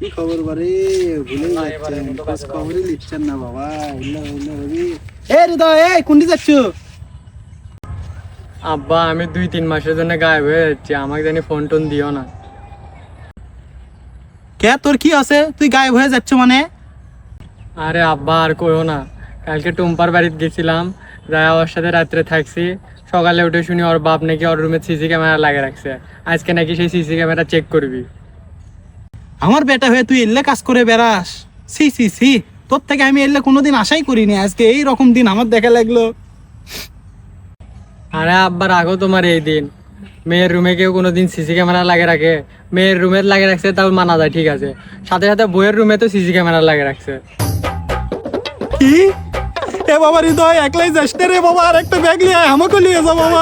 কি খবর বারে? ভুলে যাচ্ছেন, খোঁজ খবরই লিখছেন না বাবা। এ হৃদয়, এই কোনটি যাচ্ছ? আব্বা আমি 2-3 মাসের জন্য গায়েব হয়ে যাচ্ছি, আমাকে জানি ফোন টোন দিও না। কে তোর কি আছে, তুই গায়েব হয়ে যাচ্ছ মানে? আরে আব্বা আর কইও না, কালকে টুম্পার বাড়িতে গেছিলাম, যাই ওর সাথে রাত্রে থাকছি। সকালে উঠে শুনি ওর বাপ নাকি ওর রুমে সিসি ক্যামেরা লাগিয়ে রাখছে। আজকে নাকি সেই সিসি ক্যামেরা চেক করবি। আমার বেটা হয়ে তুই এলে কাজ করে বেড়াস? সি সি সি, তোর থেকে আমি এলে কোনোদিন আশাই করিনি, আজকে এই রকম দিন আমার দেখা লাগলো। আরে আব্বা রাখো তোমার এই দিন, মেয়ের রুমে কেউ কোনোদিন সিসি ক্যামেরা লাগিয়ে রাখে? মেয়ের রুমে লাগিয়ে রাখছে তাও মানা যায়, ঠিক আছে, সাথে সাথে বইয়ের রুমে তো সিসি ক্যামেরা লাগিয়ে রাখছে। কি? এ বাবা হৃদয়, একলাই যাস না রে বাবা, আর একটা ব্যাগ নিয়ে আমাকে নিয়ে যা বাবা।